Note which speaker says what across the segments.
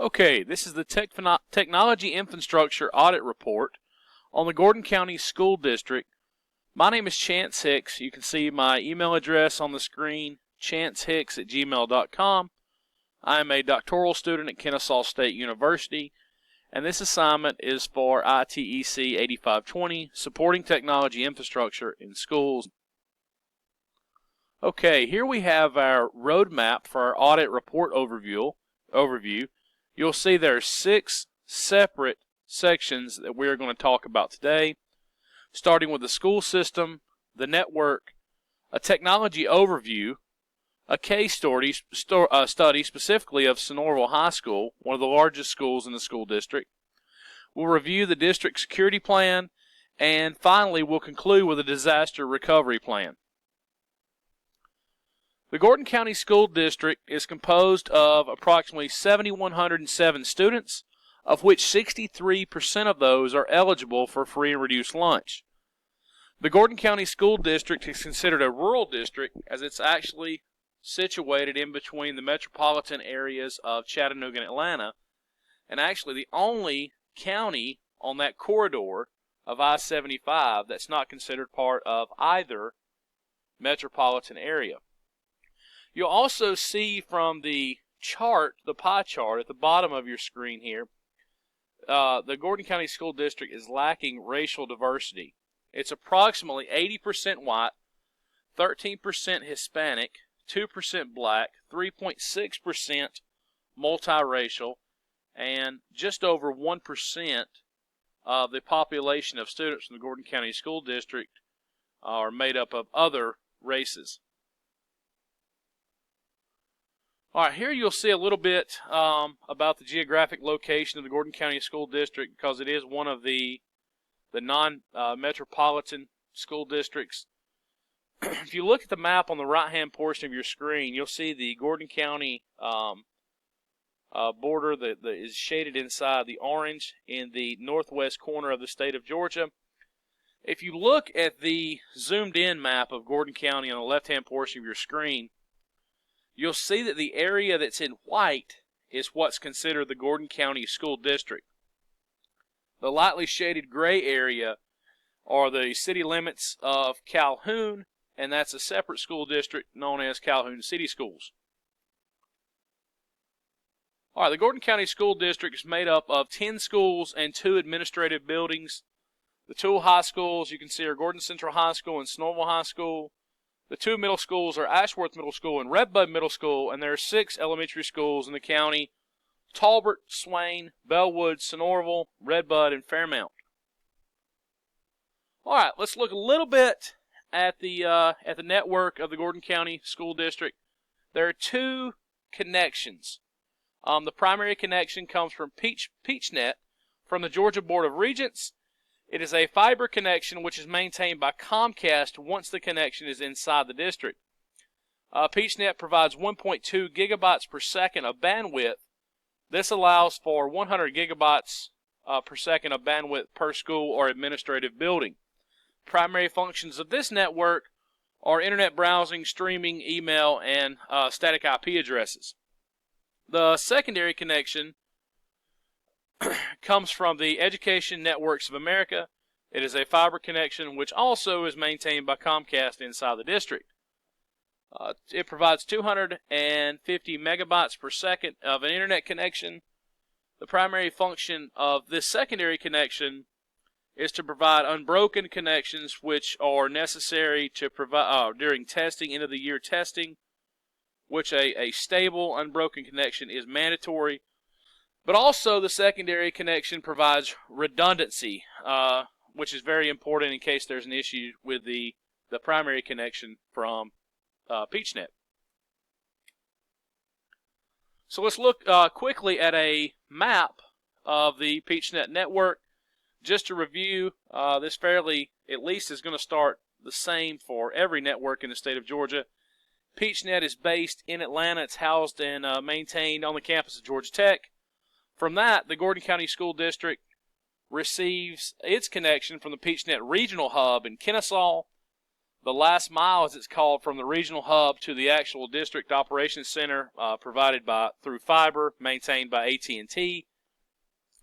Speaker 1: Okay, this is the Technology Infrastructure Audit Report on the Gordon County School District. My name is Chance Hicks. You can see my email address on the screen, chancehicks@gmail.com. I am a doctoral student at Kennesaw State University, and this assignment is for ITEC 8520, Supporting Technology Infrastructure in Schools. Okay, here we have our roadmap for our audit report overview. You'll see there are 6 separate sections that we're going to talk about today, starting with the school system, the network, a technology overview, a case study specifically of Sonoraville High School, one of the largest schools in the school district. We'll review the district security plan, and finally we'll conclude with a disaster recovery plan. The Gordon County School District is composed of approximately 7,107 students, of which 63% of those are eligible for free and reduced lunch. The Gordon County School District is considered a rural district as it's actually situated in between the metropolitan areas of Chattanooga and Atlanta, and actually the only county on that corridor of I-75 that's not considered part of either metropolitan area. You'll also see from the chart, the pie chart at the bottom of your screen here, the Gordon County School District is lacking racial diversity. It's approximately 80% white, 13% Hispanic, 2% black, 3.6% multiracial, and just over 1% of the population of students from the Gordon County School District are made up of other races. All right, here you'll see a little bit about the geographic location of the Gordon County School District because it is one of the non-metropolitan school districts. If you look at the map on the right-hand portion of your screen, you'll see the Gordon County border that is shaded inside the orange in the northwest corner of the state of Georgia. If you look at the zoomed-in map of Gordon County on the left-hand portion of your screen, you'll see that the area that's in white is what's considered the Gordon County School District. The lightly shaded gray area are the city limits of Calhoun, and that's a separate school district known as Calhoun City Schools. All right, the Gordon County School District is made up of 10 schools and 2 administrative buildings. The 2 high schools you can see are Gordon Central High School and Sonoraville High School. The 2 middle schools are Ashworth Middle School and Redbud Middle School, and there are 6 elementary schools in the county: Talbert, Swain, Bellwood, Sonoraville, Redbud, and Fairmount. All right, let's look a little bit at the network of the Gordon County School District. There are 2 connections. The primary connection comes from PeachNet from the Georgia Board of Regents. It is a fiber connection which is maintained by Comcast once the connection is inside the district. PeachNet provides 1.2 gigabytes per second of bandwidth. This allows for 100 gigabytes per second of bandwidth per school or administrative building. Primary functions of this network are internet browsing, streaming, email, and static IP addresses. The secondary connection comes from the Education Networks of America. It is a fiber connection which also is maintained by Comcast inside the district. It provides 250 megabytes per second of an internet connection. The primary function of this secondary connection is to provide unbroken connections which are necessary to provide during testing, end of the year testing, which a stable unbroken connection is mandatory. But also the secondary connection provides redundancy, which is very important in case there's an issue with the primary connection from PeachNet. So let's look quickly at a map of the PeachNet network. Just to review, this fairly at least is going to start the same for every network in the state of Georgia. PeachNet is based in Atlanta. It's housed and maintained on the campus of Georgia Tech. From that, the Gordon County School District receives its connection from the PeachNet Regional Hub in Kennesaw. The last mile, as it's called, from the regional hub to the actual district operations center, provided through fiber, maintained by AT&T.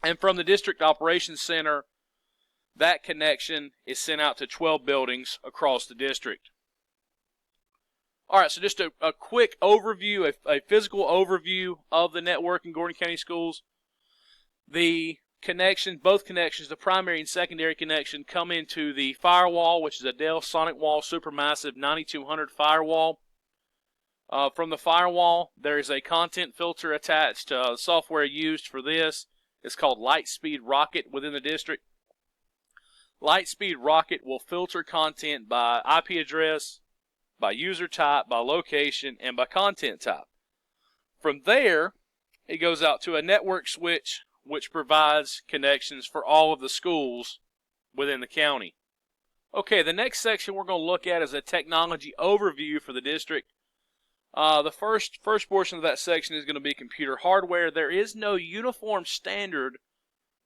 Speaker 1: And from the district operations center, that connection is sent out to 12 buildings across the district. All right, so just a quick overview, a physical overview of the network in Gordon County Schools. The connections, both connections, the primary and secondary connection, come into the firewall, which is a Dell SonicWall Supermassive 9200 firewall. From the firewall, there is a content filter attached. The software used for this is called Lightspeed Rocket within the district. Lightspeed Rocket will filter content by IP address, by user type, by location, and by content type. From there, it goes out to a network switch, which provides connections for all of the schools within the county. Okay, the next section we're going to look at is a technology overview for the district. The first portion of that section is going to be computer hardware. There is no uniform standard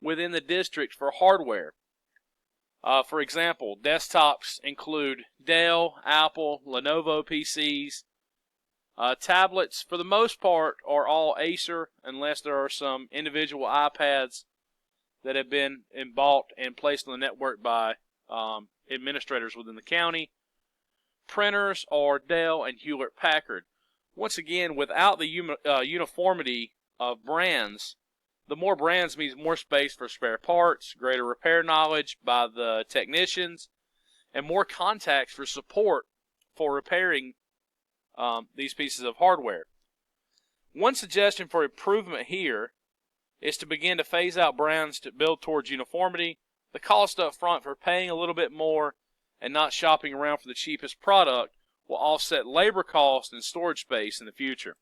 Speaker 1: within the district for hardware. For example, desktops include Dell, Apple, Lenovo PCs. Tablets, for the most part, are all Acer, unless there are some individual iPads that have been bought and placed on the network by administrators within the county. Printers are Dell and Hewlett-Packard. Once again, without the uniformity of brands, the more brands means more space for spare parts, greater repair knowledge by the technicians, and more contacts for support for repairing these pieces of hardware. One suggestion for improvement here is to begin to phase out brands to build towards uniformity. The cost up front for paying a little bit more and not shopping around for the cheapest product will offset labor cost and storage space in the future.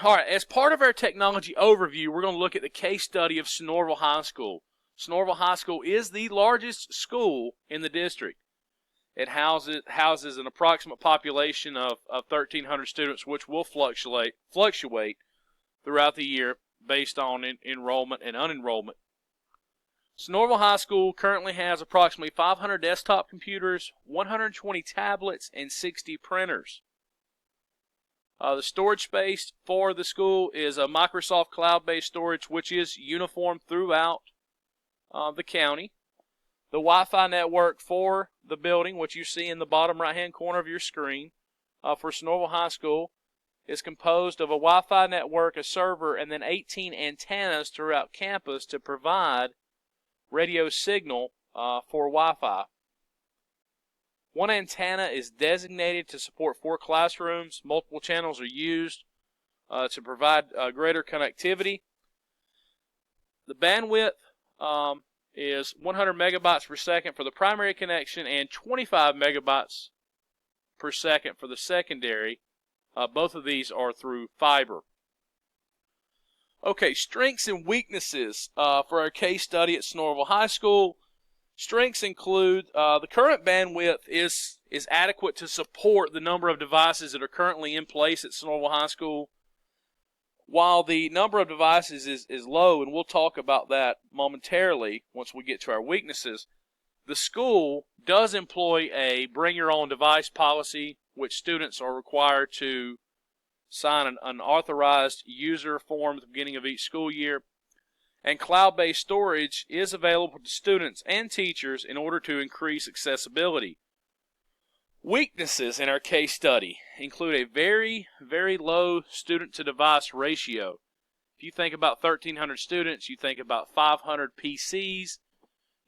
Speaker 1: All right, as part of our technology overview, we're going to look at the case study of Sonoraville High School. Sonoraville High School is the largest school in the district. It houses an approximate population of 1,300 students, which will fluctuate throughout the year based on enrollment and unenrollment. Sonoraville High School currently has approximately 500 desktop computers, 120 tablets, and 60 printers. The storage space for the school is a Microsoft cloud-based storage, which is uniform throughout the county. The Wi-Fi network for the building, which you see in the bottom right-hand corner of your screen, for Sonoraville High School, is composed of a Wi-Fi network, a server, and then 18 antennas throughout campus to provide radio signal for Wi-Fi. One antenna is designated to support 4 classrooms. Multiple channels are used to provide greater connectivity. The bandwidth is 100 megabytes per second for the primary connection and 25 megabytes per second for the secondary. Both of these are through fiber. Okay, strengths and weaknesses for our case study at Sonoraville High School. Strengths include the current bandwidth is adequate to support the number of devices that are currently in place at Sonoraville High School. While the number of devices is low, and we'll talk about that momentarily once we get to our weaknesses, the school does employ a bring your own device policy, which students are required to sign an authorized user form at the beginning of each school year. And cloud-based storage is available to students and teachers in order to increase accessibility. Weaknesses in our case study include a very, very low student-to-device ratio. If you think about 1,300 students, you think about 500 PCs,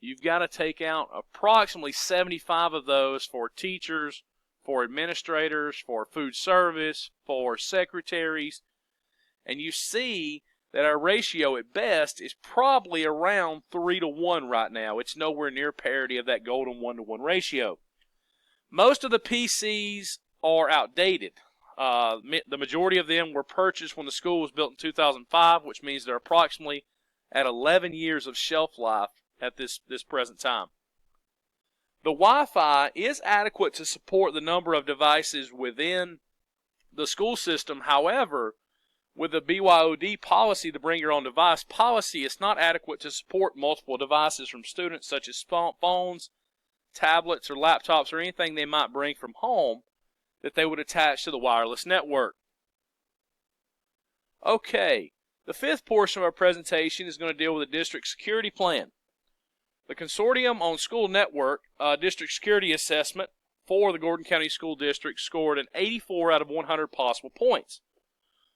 Speaker 1: you've got to take out approximately 75 of those for teachers, for administrators, for food service, for secretaries, and you see that our ratio at best is probably around 3 to 1 right now. It's nowhere near parity of that golden 1-to-1 ratio. Most of the PCs are outdated. The majority of them were purchased when the school was built in 2005, which means they're approximately at 11 years of shelf life at this present time. The Wi-Fi is adequate to support the number of devices within the school system. However, with the BYOD policy, the bring your own device policy, it's not adequate to support multiple devices from students, such as phones, tablets or laptops or anything they might bring from home that they would attach to the wireless network. Okay, the fifth portion of our presentation is going to deal with the district security plan. The Consortium on School Network District Security Assessment for the Gordon County School District scored an 84 out of 100 possible points.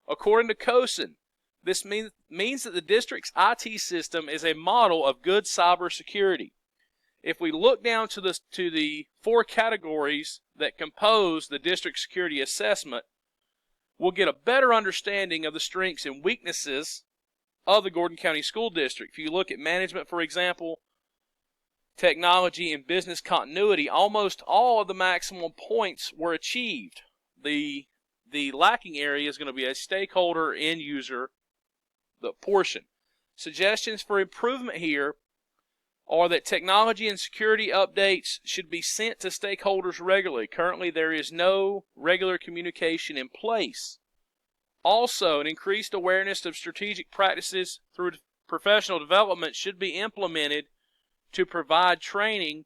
Speaker 1: According to COSIN, this means that the district's IT system is a model of good cybersecurity. If we look down to the four categories that compose the district security assessment, we'll get a better understanding of the strengths and weaknesses of the Gordon County School District. If you look at management, for example, technology, and business continuity, almost all of the maximum points were achieved. The lacking area is going to be a stakeholder end user portion. Suggestions for improvement here are that technology and security updates should be sent to stakeholders regularly. Currently, there is no regular communication in place. Also, an increased awareness of strategic practices through professional development should be implemented to provide training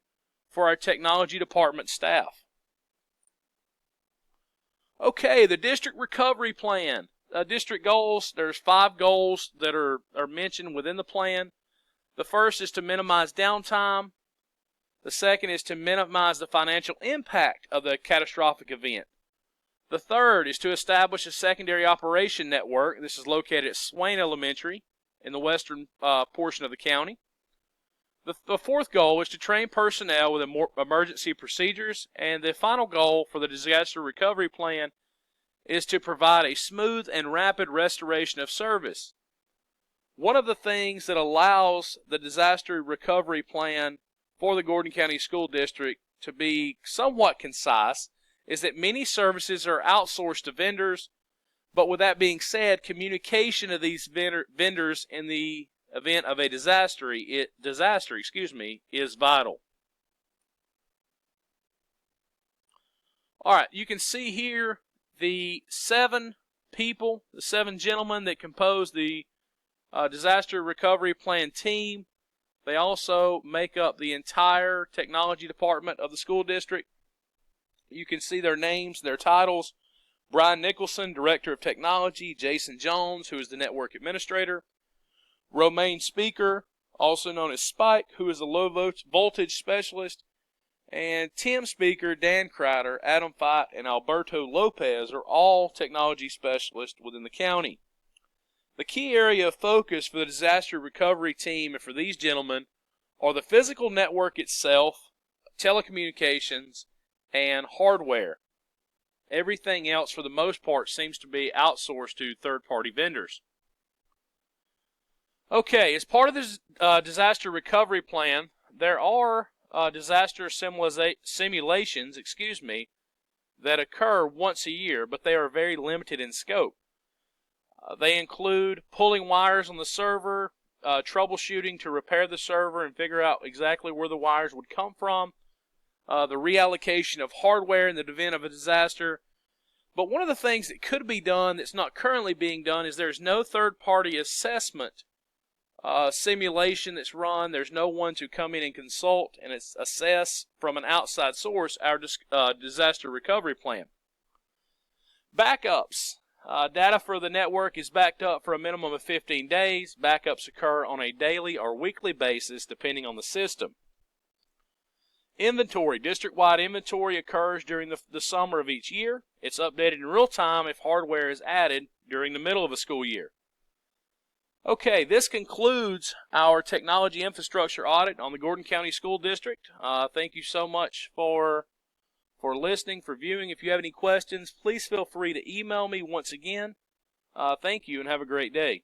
Speaker 1: for our technology department staff. Okay, the district recovery plan. District goals, there's 5 goals that are mentioned within the plan. The first is to minimize downtime. The second is to minimize the financial impact of the catastrophic event. The third is to establish a secondary operation network. This is located at Swain Elementary in the western portion of the county. The fourth goal is to train personnel with emergency procedures. And the final goal for the disaster recovery plan is to provide a smooth and rapid restoration of service. One of the things that allows the disaster recovery plan for the Gordon County School District to be somewhat concise is that many services are outsourced to vendors, but with that being said, communication of these vendors in the event of a disaster is vital. All right, you can see here the 7 people, the 7 gentlemen that compose the disaster recovery plan team. They also make up the entire technology department of the school district. You can see their names, their titles. Brian Nicholson, Director of Technology. Jason Jones, who is the Network Administrator. Romaine Speaker, also known as Spike, who is the Low Voltage Specialist. And Tim Speaker, Dan Crider, Adam Fight, and Alberto Lopez are all technology specialists within the county. The key area of focus for the disaster recovery team and for these gentlemen are the physical network itself, telecommunications, and hardware. Everything else, for the most part, seems to be outsourced to third-party vendors. Okay, as part of the disaster recovery plan, there are disaster simulations, that occur once a year, but they are very limited in scope. They include pulling wires on the server, troubleshooting to repair the server and figure out exactly where the wires would come from, the reallocation of hardware in the event of a disaster. But one of the things that could be done that's not currently being done is there's no third-party assessment simulation that's run. There's no one to come in and consult and assess from an outside source our disaster recovery plan. Backups. Data for the network is backed up for a minimum of 15 days. Backups occur on a daily or weekly basis depending on the system. Inventory. District-wide inventory occurs during the summer of each year. It's updated in real time if hardware is added during the middle of a school year. Okay, this concludes our technology infrastructure audit on the Gordon County School District. Thank you so much for listening, for viewing. If you have any questions, please feel free to email me once again. Thank you and have a great day.